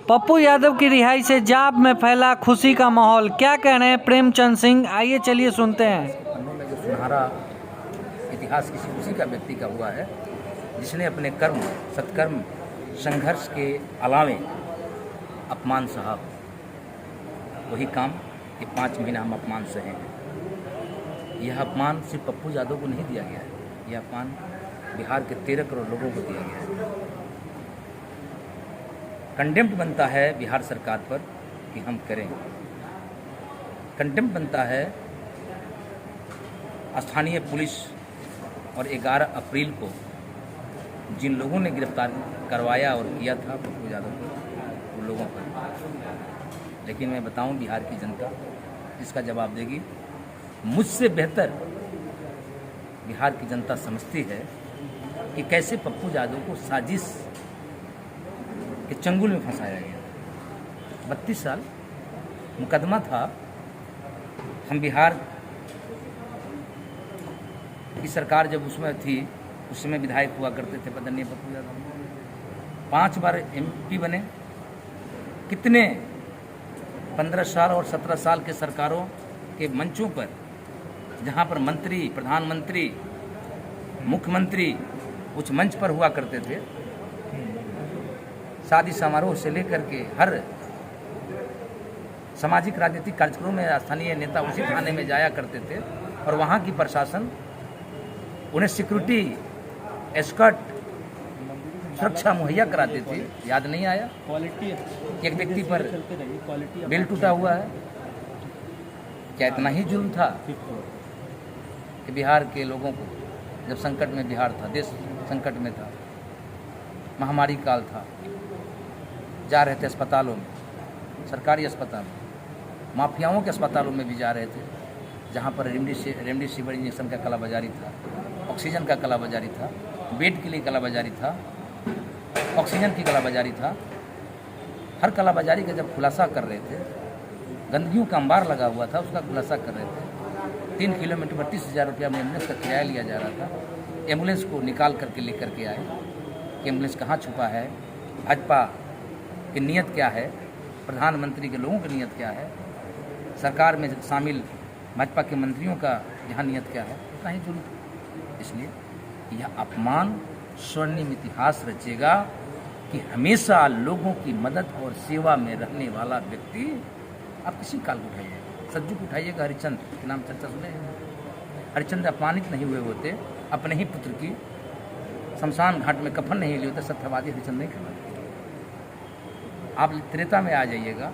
पप्पू यादव की रिहाई से जाप में फैला खुशी का माहौल, क्या कह रहे हैं प्रेमचंद सिंह, आइए चलिए सुनते हैं। पन्नों में जो सुनहरा इतिहास किसी उसी का व्यक्ति का हुआ है जिसने अपने कर्म, सत्कर्म, संघर्ष के अलावे अपमान सहा। वही काम कि 5 महीना हम अपमान सहे हैं। यह अपमान सिर्फ पप्पू यादव को नहीं दिया गया है, यह अपमान बिहार के 13 करोड़ लोगों को दिया गया है। कंडेम्प्ट बनता है बिहार सरकार पर कि हम करें, कंडेम्प्ट बनता है स्थानीय पुलिस और 11 अप्रैल को जिन लोगों ने गिरफ्तार करवाया और किया था पप्पू यादव को, उन लोगों पर। लेकिन मैं बताऊं, बिहार की जनता इसका जवाब देगी। मुझसे बेहतर बिहार की जनता समझती है कि कैसे पप्पू यादव को साजिश के चंगुल में फंसाया गया। 32 साल मुकदमा था। हम बिहार की सरकार जब उसमें थी, उस समय विधायक हुआ करते थे आदरणीय पप्पू यादव। 5 बार MP बने। कितने 15 साल और 17 साल के सरकारों के मंचों पर, जहाँ पर मंत्री, प्रधानमंत्री, मुख्यमंत्री उच्च मंच पर हुआ करते थे, शादी समारोह से लेकर के हर सामाजिक राजनीतिक कार्यक्रमों में स्थानीय नेता उसी थाने में जाया करते थे और वहाँ की प्रशासन उन्हें सिक्योरिटी, एस्कॉर्ट, सुरक्षा मुहैया कराते थे। याद नहीं आया? एक व्यक्ति पर बेल टूटा हुआ है। क्या इतना ही जुल्म था कि बिहार के लोगों को, जब संकट में बिहार था, देश संकट में था, महामारी काल था, जा रहे थे अस्पतालों में, सरकारी अस्पताल, माफियाओं के अस्पतालों में भी जा रहे थे, जहाँ पर रेमडेसिविर इंजेक्शन का कालाबाजारी था, ऑक्सीजन का कालाबाजारी था, बेड के लिए कालाबाजारी था, ऑक्सीजन की कालाबाजारी था। हर कालाबाजारी का जब खुलासा कर रहे थे, गंदगियों का अंबार लगा हुआ था, उसका खुलासा कर रहे थे। 3 किलोमीटर 32,000 रुपया में एम्बुलेंस का किराया लिया जा रहा था। एम्बुलेंस को निकाल करके लेकर के आए कि एम्बुलेंस कहाँ छुपा है, भाजपा की नीयत क्या है, प्रधानमंत्री के लोगों की नीयत क्या है, सरकार में शामिल भाजपा के मंत्रियों का यहाँ नीयत क्या है, उतना ही जुल्म। इसलिए यह अपमान स्वर्णिम इतिहास रचेगा कि हमेशा लोगों की मदद और सेवा में रहने वाला व्यक्ति, आप किसी काल को उठाइएगा, सज्जू को उठाइएगा, हरिश्चंद्र के नाम चर्चा सुने। हरिश्चंद्र अपमानित नहीं हुए होते, अपने ही पुत्र की शमशान घाट में कफन नहीं लिए होते, सत्यवादी हरिश्चंद्र नहीं करवाते। आप त्रेता में आ जाइएगा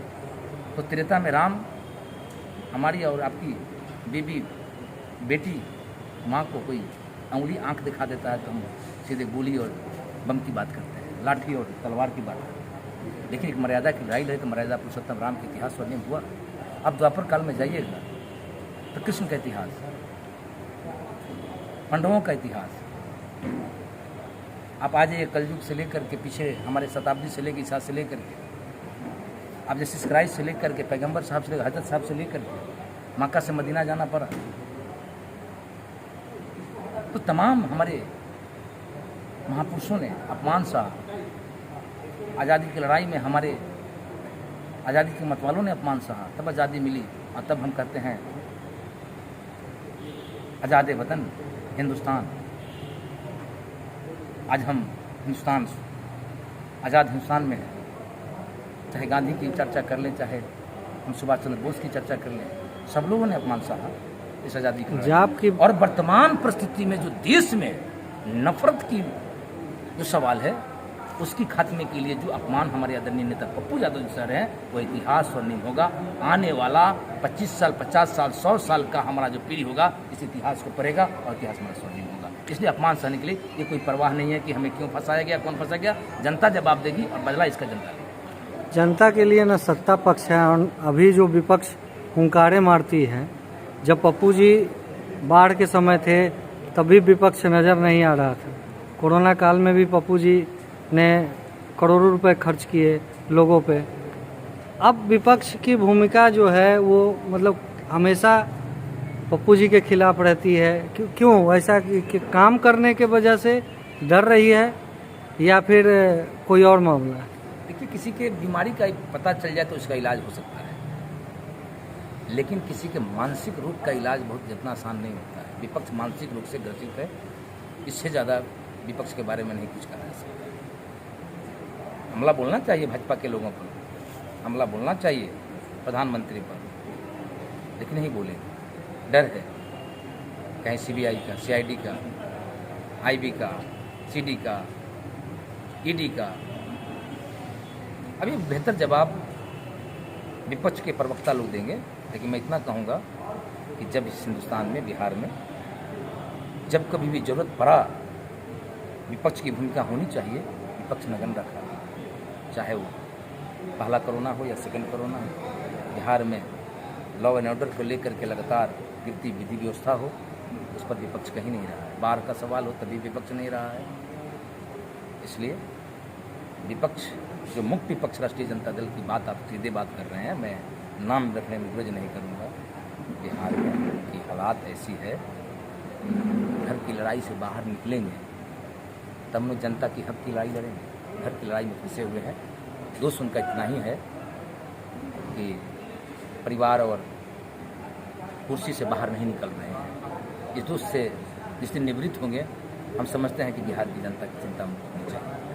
तो त्रेता में राम हमारी और आपकी बेटी माँ को कोई अंगुली आंख दिखा देता है तो हम सीधे गोली और बम की बात करते हैं, लाठी और तलवार की बात करते हैं। लेकिन एक मर्यादा की लड़ाई लड़े तो मर्यादा पुरुषोत्तम राम का इतिहास स्वर्णिम हुआ। अब द्वापर काल में जाइएगा तो कृष्ण का इतिहास, पांडवों का इतिहास। आप आ जाइए कलयुग से लेकर के पीछे, हमारे शताब्दी से लेकर ईसा से लेकर के, आप जैसे क्राइस्ट से लेकर के, पैगंबर साहब से लेकर, हजरत साहब से लेकर के मक्का से मदीना जाना पड़ा, तो तमाम हमारे महापुरुषों ने अपमान सहा। आज़ादी की लड़ाई में हमारे आज़ादी के मतवालों ने अपमान सहा, तब आज़ादी मिली। और तब हम कहते हैं आज़ाद वतन हिंदुस्तान। आज हम हिंदुस्तान, आज़ाद हिंदुस्तान में हैं। चाहे गांधी की चर्चा कर लें, चाहे हम सुभाष चंद्र बोस की चर्चा कर लें, सब लोगों ने अपमान सहा इस आज़ादी की। और वर्तमान परिस्थिति में जो देश में नफरत की जो सवाल है, उसकी खात्मे के लिए जो अपमान हमारे आदरणीय नेता पप्पू यादव जी सर हैं, वो इतिहास स्वर्णिम होगा। आने वाला 25 साल, 50 साल, 100 साल का हमारा जो पीढ़ी होगा, इस इतिहास को पढ़ेगा और इतिहास हमारा स्वर्णिम होगा। इसलिए अपमान सहने के लिए ये कोई परवाह नहीं है कि हमें क्यों फंसाया गया, कौन फंसा गया। जनता जवाब देगी और बदला इसका जनता लेगी। जनता के लिए न सत्ता पक्ष है, और अभी जो विपक्ष हुंकारे मारती है। जब पप्पू जी बाढ़ के समय थे तभी विपक्ष नज़र नहीं आ रहा था। कोरोना काल में भी पप्पू जी ने करोड़ों रुपए खर्च किए लोगों पे। अब विपक्ष की भूमिका जो है वो मतलब हमेशा पप्पू जी के खिलाफ रहती है। क्यों ऐसा कि काम करने के वजह से डर रही है या फिर कोई और मामला है? देखिए, किसी के बीमारी का पता चल जाए तो उसका इलाज हो सकता है, लेकिन किसी के मानसिक रोग का इलाज बहुत जितना आसान नहीं होता है। विपक्ष मानसिक रोग से ग्रसित है, इससे ज़्यादा विपक्ष के बारे में नहीं कुछ कहा जा सकता। हमला बोलना चाहिए भाजपा के लोगों पर, हमला बोलना चाहिए प्रधानमंत्री पर, लेकिन नहीं बोलेंगे। डर है कहीं सीबीआई का, सीआईडी का, आईबी का, सीडी का, ईडी का। अभी बेहतर जवाब विपक्ष के प्रवक्ता लोग देंगे, लेकिन मैं इतना कहूँगा कि जब इस हिंदुस्तान में, बिहार में जब कभी भी जरूरत पड़ा, विपक्ष की भूमिका होनी चाहिए। विपक्ष नगन रखा, चाहे वो पहला कोरोना हो या सेकंड कोरोना हो। बिहार में लॉ एंड ऑर्डर को लेकर के लगातार गिरती विधि व्यवस्था हो, उस पर विपक्ष कहीं नहीं रहा है। बाढ़ का सवाल हो तभी विपक्ष नहीं रहा है। इसलिए विपक्ष, जो मुक्त विपक्ष राष्ट्रीय जनता दल की बात आप सीधे बात कर रहे हैं, मैं नाम रखने में ग्रज नहीं करूँगा। बिहार में की हालात ऐसी है, घर की लड़ाई से बाहर निकलेंगे तब में जनता की हक की लड़ाई लड़ेंगे। घर की लड़ाई में फंसे हुए हैं। दोष उनका इतना ही है कि परिवार और कुर्सी से बाहर नहीं निकल रहे हैं। इस दोष से जिस दिन निवृत्त होंगे, हम समझते हैं कि बिहार की जनता की चिंता मुक्त होनी चाहिए।